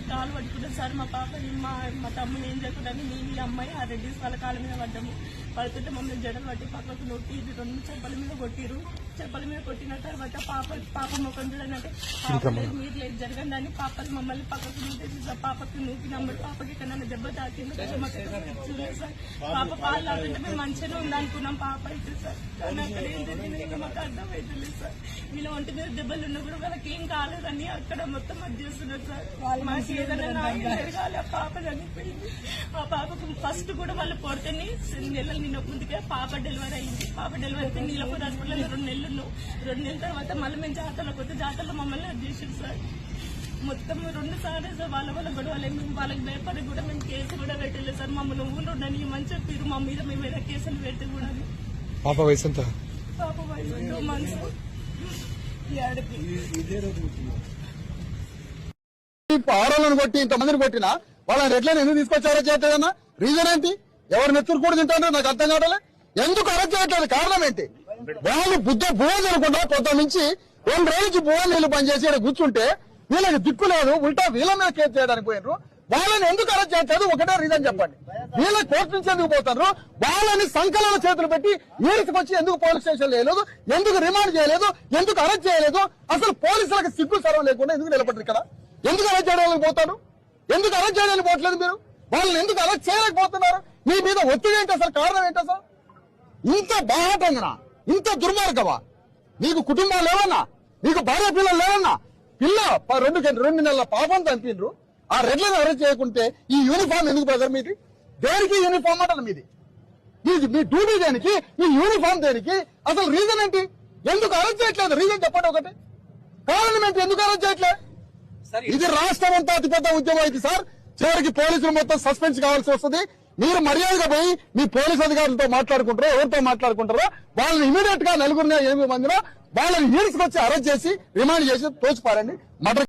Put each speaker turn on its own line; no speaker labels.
కాలు పట్టుకుంటారు సార్. మా పాపని మా తమ్ముని ఏం చేయకూడదని నేను ఈ అమ్మాయి ఆ రెడ్డి వాళ్ళ కాళ్ళ మీద పడ్డాము. పడుతుంటే మమ్మల్ని జడలు పట్టి పక్కకు నొక్కి 2 చెంపల మీద కొట్టిరు. చెంపల మీద కొట్టిన తర్వాత పాప ముఖం చూడండి పాప లేదు మీరు లేదు జరగండి పాపని మమ్మల్ని పక్కకు నూకేసి సార్. పాపకి నూకి నమ్మడు పాపకి ఎక్కడన్నా దెబ్బ తాకింది చూడలేదు సార్. పాప పాలు తాగుతుంటే మేము మంచిగానే ఉందనుకున్నాం. పాప అయితే సార్ కానీ అక్కడ ఏం జరిగింది మాకు అర్థమవుతుంది సార్. వీళ్ళ ఒంటి మీద దెబ్బలు ఉన్నా కూడా వాళ్ళకి ఏం కాలేదని అక్కడ మొత్తం అది చేస్తున్నారు సార్. మాకు ఏదైనా జరగాలి. ఆ పాప చనిపోయింది. ఆ పాపకు ఫస్ట్ కూడా వాళ్ళు పొడితేనే నెలలు నిన్న ముందుకే పాప డెలివరీ అయింది. పాప డెలివరీ అయితే నీలపూర్ హాస్పిటల్లో 2 నెలలు ఉన్నాం. 2 నెలల తర్వాత మళ్ళీ మేము జాతరలోకి వస్తే జాతరలో మమ్మల్ని అది చేసారు సార్. మొత్తం 2 సార్లు సార్ వాళ్ళ గొడవలే. మేము వాళ్ళకి భయపడి కూడా మేము కేసు కూడా పెట్టలేదు సార్. మమ్మల్ని ఊళ్ళో ఉండని అని చెప్పారు. మా మీద మేము ఏదో కేసులు పెట్టి కూడా.
పాప వయసు ఎంత?
పాప వయసు 2 months.
ఆడవాళ్ళని కొట్టి ఇంతమందిని కొట్టినా వాళ్ళని రెడ్లను ఎందుకు తీసుకొచ్చారో చేయట్లేదన్నా రీజన్ ఏంటి? ఎవరు నెత్తురు కూడా తింటారో నాకు అర్థం కావట్లే. ఎందుకు అరెస్ట్ చేయట్లేదు? కారణం ఏంటి? వాళ్ళు బువ్వ జరగకుండా కొంత నుంచి 2 రోజుల నుంచి బువ్వ నీళ్లు పనిచేసి ఇక్కడ కూర్చుంటే వీళ్ళకి దిక్కు లేదు. ఉల్టా వీళ్ళ మీద కేసు చేయడానికి పోయినారు. వాళ్ళని ఎందుకు అరెస్ట్ చేయట్లేదు? ఒకటే రీజన్ చెప్పండి. వీళ్ళ కోర్టు నుంచి ఎందుకు పోతారు? వాళ్ళని సంకలన చేతులు పెట్టి ఈడ్చుకొచ్చి ఎందుకు పోలీస్ స్టేషన్ చేయలేదు? ఎందుకు రిమాండ్ చేయలేదు? ఎందుకు అరెస్ట్ చేయలేదు? అసలు పోలీసులకు సిగ్గు సర్వం లేకుండా ఎందుకు నిలబడ్డారు ఇక్కడ? ఎందుకు అరెస్ట్ చేయడానికి పోతారు? ఎందుకు అరెస్ట్ చేయడానికి పోవట్లేదు మీరు? వాళ్ళని ఎందుకు అరెస్ట్ చేయలేకపోతున్నారు? మీ మీద ఒత్తిడి ఏంటి? అసలు కారణం ఏంటి? అసలు ఇంత బాహాటంగా ఇంత దుర్మార్గమా? నీకు కుటుంబాలు లేవన్నా? నీకు భార్య పిల్లలు లేవన్నా? పిల్ల 2 నెలల పాపం చంపిండ్రు. ఆ రెడ్లను అరెస్ట్ చేయకుంటే ఈ యూనిఫామ్ ఎందుకు బ్రదర్? మీది దేనికి యూనిఫామ్ అంటారు? మీది మీ డ్యూటీ దేనికి? ఈ యూనిఫామ్ దేనికి? అసలు రీజన్ ఏంటి? ఎందుకు అరెస్ట్ చేయట్లేదు? రీజన్ చెప్పండి. ఒకటి కారణం ఏంటి? ఎందుకు అరెస్ట్ చేయట్లేదు? ఇది రాష్ట్రం అంతా అతిపెద్ద ఉద్యమం అయితే సార్. చివరికి పోలీసులు మొత్తం సస్పెన్స్ కావాల్సి వస్తుంది. మీరు మర్యాదగా పోయి మీ పోలీస్ అధికారులతో మాట్లాడుకుంటారో ఎవరితో మాట్లాడుకుంటారో వాళ్ళని ఇమీడియట్ గా 8 మందిలో వాళ్ళని ఈడ్చుకొచ్చి అరెస్ట్ చేసి రిమాండ్ చేసి తోచిపారండి. మర్డర్